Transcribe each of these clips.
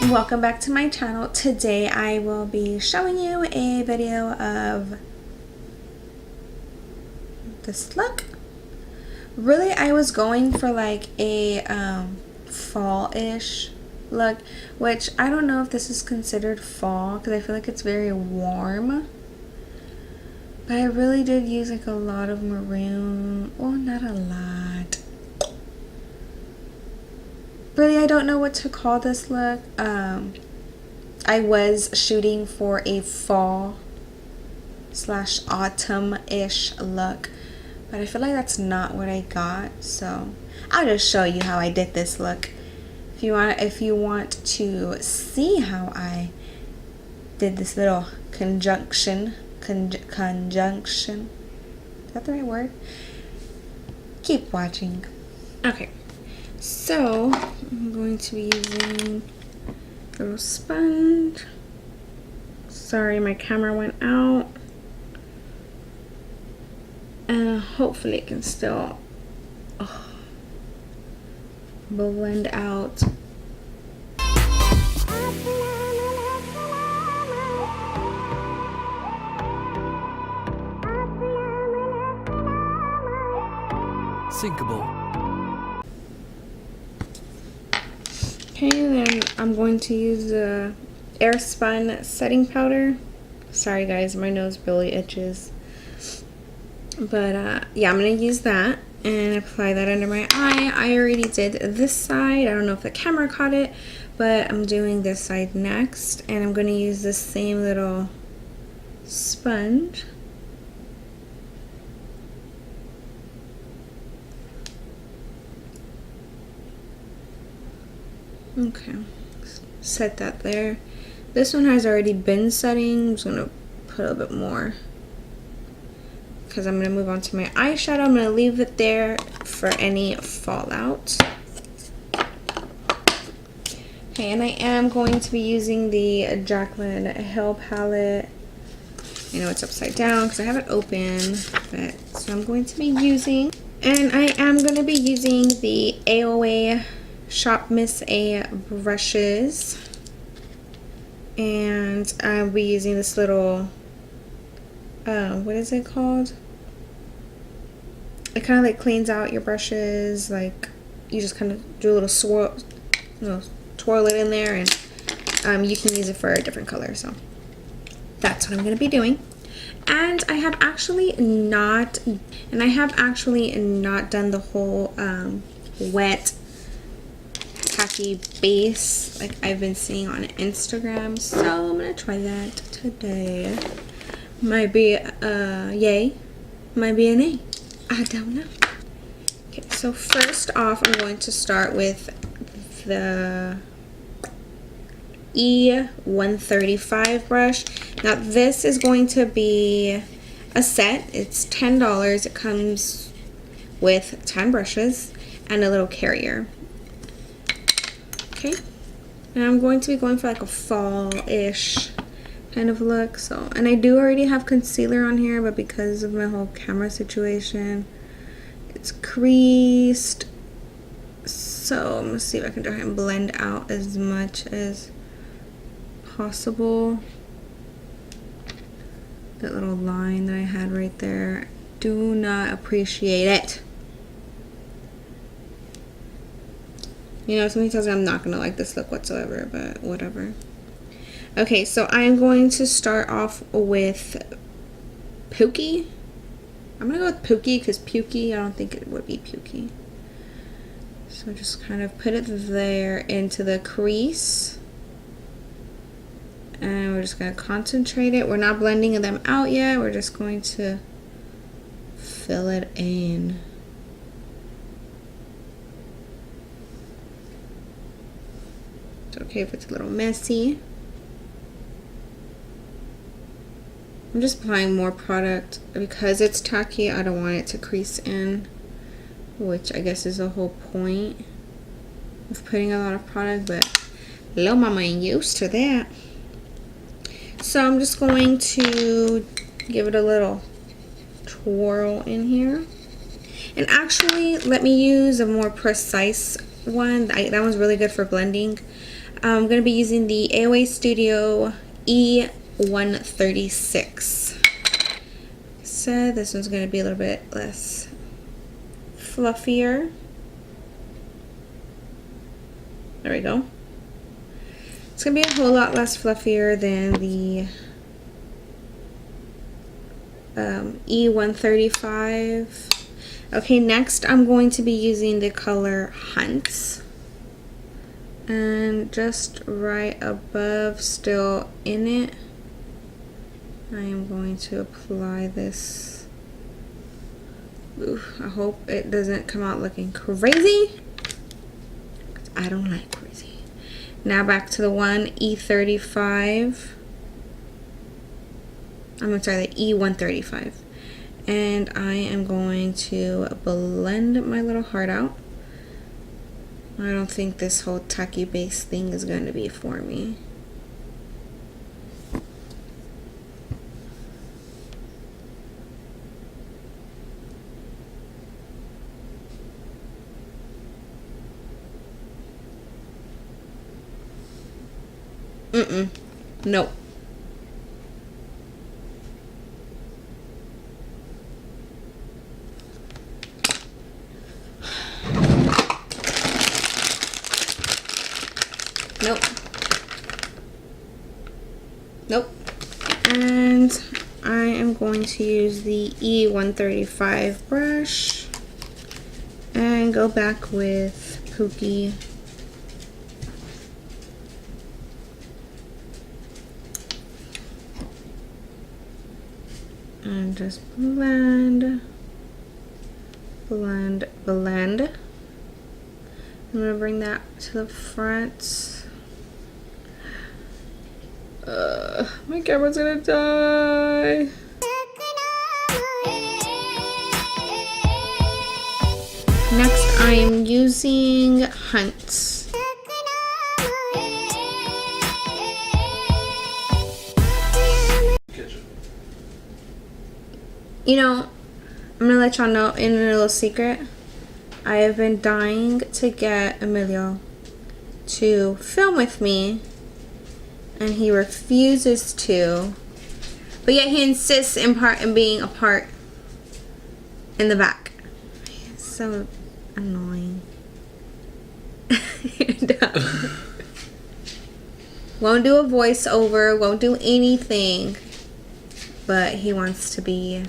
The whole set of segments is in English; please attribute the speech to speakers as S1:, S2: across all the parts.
S1: Welcome back to my channel. Today I will be showing you a video of this look. Really, I was going for like a fall-ish look, which I don't know if this is considered fall because I feel like it's very warm. But I really did use like a lot of maroon. Well, not a lot. Really, I don't know what to call this look. I was shooting for a fall / autumn-ish look, but I feel like that's not what I got. So I'll just show you how I did this look. If you want to see how I did this little conjunction, is that the right word? Keep watching. Okay. So, I'm going to be using a little sponge. Sorry, my camera went out. And hopefully it can still blend out.
S2: Sinkable.
S1: Okay, then I'm going to use the Airspun setting powder. Sorry guys, my nose really itches. But yeah, I'm going to use that and apply that under my eye. I already did this side. I don't know if the camera caught it, but I'm doing this side next. And I'm going to use the same little sponge. Okay, set that there. This one has already been setting. I'm just gonna put a little bit more because I'm gonna move on to my eyeshadow. I'm gonna leave it there for any fallout. Okay, and I am going to be using the Jaclyn Hill palette. I know it's upside down because I have it open, but so I'm going to be using, and I am going to be using the AOA Shop Miss A brushes, and I'll be using this little what is it called? It kind of like cleans out your brushes. Like you just kind of do a little swirl, twirl it in there, and you can use it for a different color. So that's what I'm going to be doing. And I have actually not done the whole wet tacky base like I've been seeing on Instagram, so I'm gonna try that today. Might be a yay, might be an A, I don't know. Okay, so first off I'm going to start with the E135 brush. Now this is going to be a set. It's $10. It comes with 10 brushes and a little carrier. Okay, and I'm going to be going for like a fall-ish kind of look. So, and I do already have concealer on here, but because of my whole camera situation, it's creased. So I'm gonna see if I can try and blend out as much as possible. That little line that I had right there, do not appreciate it. You know, somebody tells me I'm not going to like this look whatsoever, but whatever. Okay, so I'm going to start off with Pookie. I'm going to go with Pookie because Pukey, I don't think it would be Pukey. So just kind of put it there into the crease. And we're just going to concentrate it. We're not blending them out yet. We're just going to fill it in. Okay, if it's a little messy. I'm just applying more product because it's tacky. I don't want it to crease in, which I guess is the whole point of putting a lot of product, but little mama ain't used to that. So I'm just going to give it a little twirl in here. And actually, let me use a more precise one. That one's really good for blending. I'm going to be using the AOA Studio E136. So this one's going to be a little bit less fluffier. There we go. It's going to be a whole lot less fluffier than the E135. Okay, next I'm going to be using the color Hunt. And just right above, still in it, I am going to apply this. Ooh, I hope it doesn't come out looking crazy. I don't like crazy. Now back to the one E35. I'm sorry, the E135. And I am going to blend my little heart out. I don't think this whole tacky base thing is going to be for me. Nope. Nope. Nope. And I am going to use the E135 brush and go back with Pookie. And just blend, blend, blend. I'm gonna bring that to the front. My camera's gonna die. Next, I am using Hunt. You know, I'm gonna let y'all know in a little secret. I have been dying to get Emilio to film with me, and he refuses to. But yet he insists in being a part in the back. It's so annoying. Won't do a voiceover, won't do anything, but he wants to be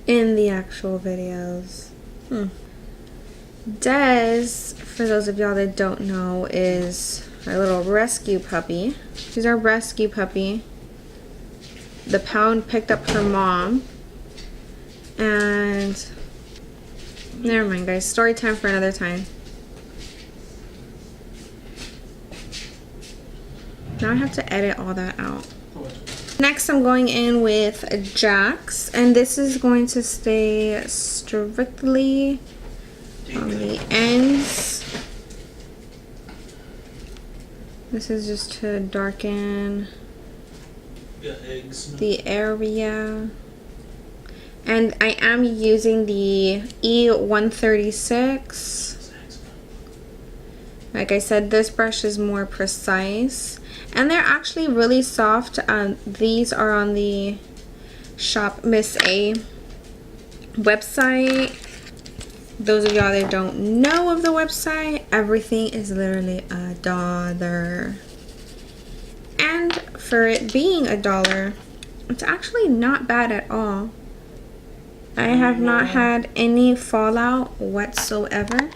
S1: in the actual videos. Des, for those of y'all that don't know, is our little rescue puppy. She's our rescue puppy. The pound picked up her mom. And never mind, guys. Story time for another time. Now I have to edit all that out. Next, I'm going in with Jax, and this is going to stay strictly on the ends. This is just to darken the area. And I am using the E136. Like I said, this brush is more precise. And they're actually really soft. These are on the Shop Miss A website. Those of y'all that don't know of the website, everything is literally $1. And for it being $1, it's actually not bad at all. I have not had any fallout whatsoever.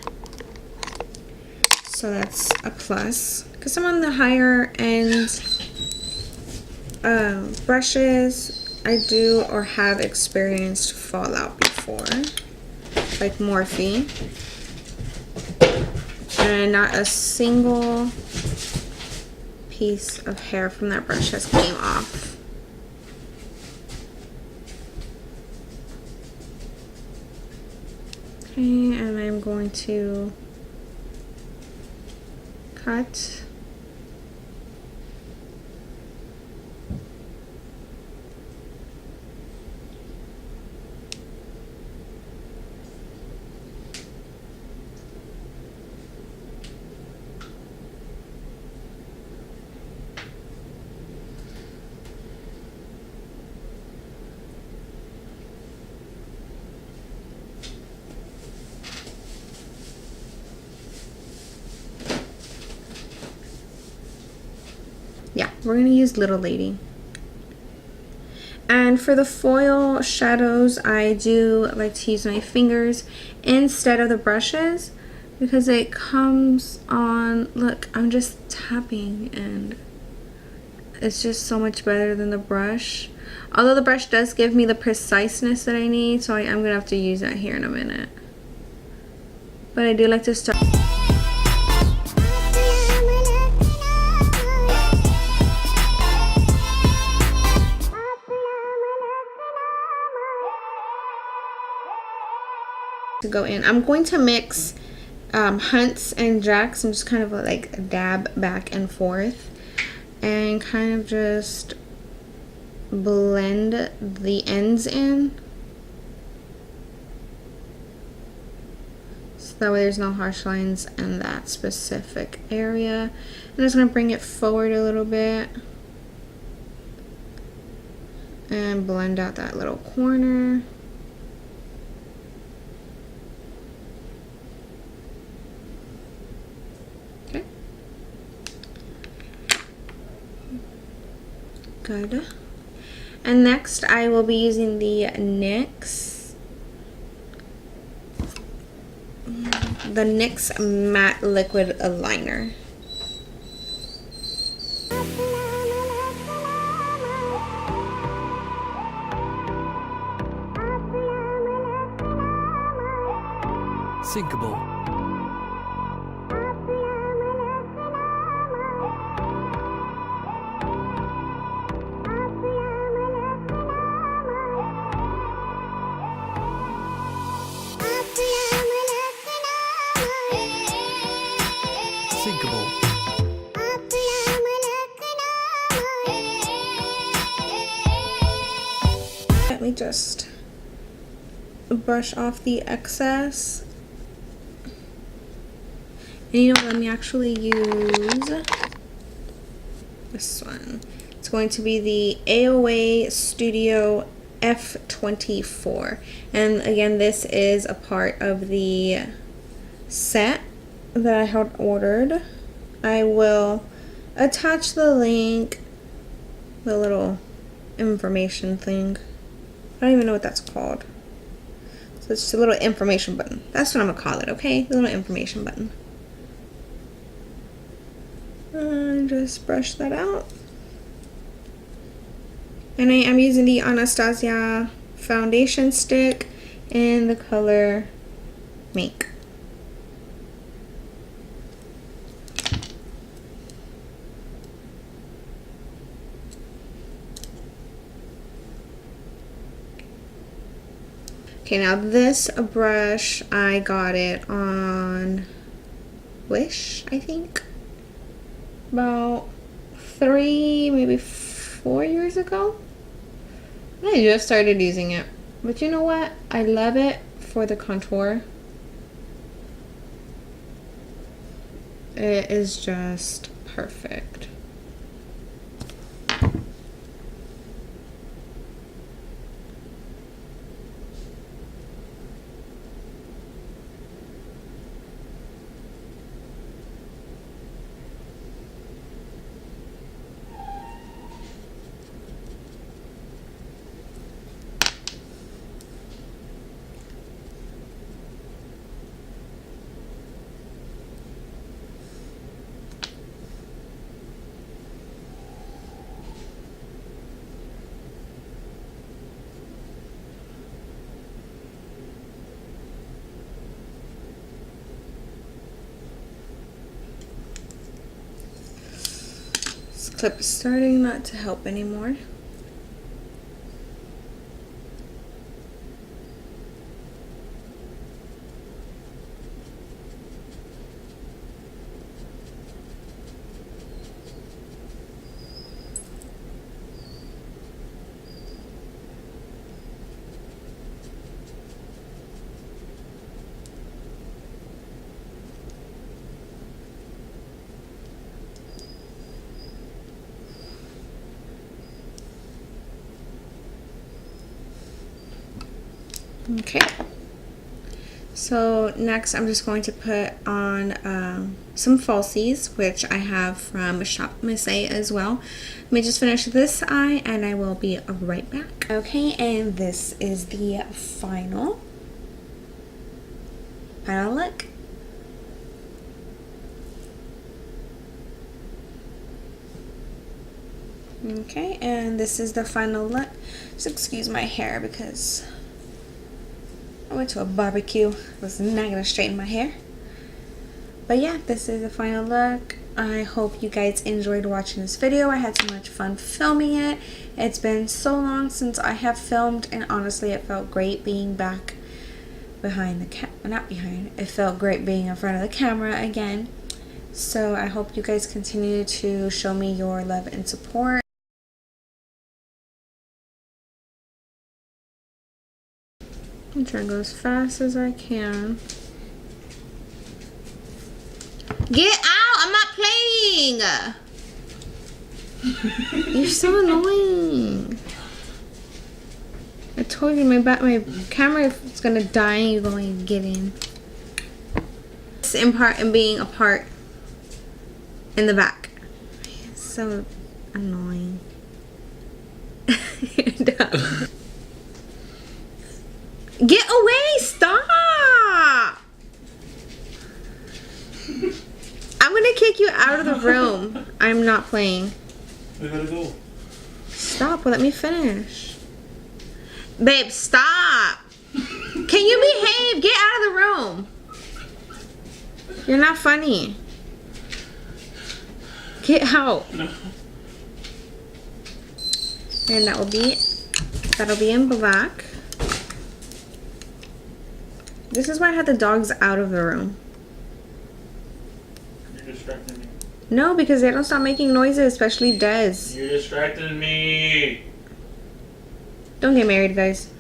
S1: So that's a plus. Because some on the higher end brushes, I do or have experienced fallout before. Like Morphe. And not a single piece of hair from that brush has came off. Okay, and I'm going to cut. We're gonna use Little Lady. And for the foil shadows, I do like to use my fingers instead of the brushes because it comes on, look, I'm just tapping and it's just so much better than the brush. Although the brush does give me the preciseness that I need, so I'm gonna have to use that here in a minute. But I do like to start. To go in. I'm going to mix Hunts and Jacks and just kind of like dab back and forth and kind of just blend the ends in so that way there's no harsh lines in that specific area. I'm just going to bring it forward a little bit and blend out that little corner. Good. And next I will be using the NYX Matte Liquid Liner.
S2: Syncable.
S1: Let me just brush off the excess. And you know, let me actually use this one. It's going to be the AOA Studio F24. And again, this is a part of the set that I had ordered. I will attach the link, the little information thing. I don't even know what that's called. So it's just a little information button. That's what I'm gonna call it, okay? The little information button. And just brush that out. And I am using the Anastasia foundation stick in the color Make. Okay, now this brush, I got it on Wish, I think. About 3, maybe 4 years ago. I just started using it. But you know what? I love it for the contour. It is just perfect. This clip is starting not to help anymore. Okay, So next I'm just going to put on some falsies, which I have from Shop Miss A as well. Let me just finish this eye and I will be right back. Okay, and this is the final look. Okay, and this is the final look. Just excuse my hair because I went to a barbecue. I was not gonna straighten my hair. But yeah, this is the final look. I hope you guys enjoyed watching this video. I had so much fun filming it. It's been so long since I have filmed, and honestly it felt great being back behind the not behind. It felt great being in front of the camera again. So I hope you guys continue to show me your love and support. I'm trying to go as fast as I can. Get out! I'm not playing! You're so annoying. I told you my camera is gonna die and you're going to get in. And being a part in the back. It's so annoying. You're done. Get away! Stop! I'm gonna kick you out of the room. I'm not playing.
S3: I gotta go.
S1: Stop. Well, let me finish. Babe, stop. Can you behave? Get out of the room. You're not funny. Get out.
S3: No.
S1: And that'll be in black. This is why I had the dogs out of the room.
S3: You're distracting me.
S1: No, because they don't stop making noises, especially Des.
S3: You're distracting me.
S1: Don't get married, guys.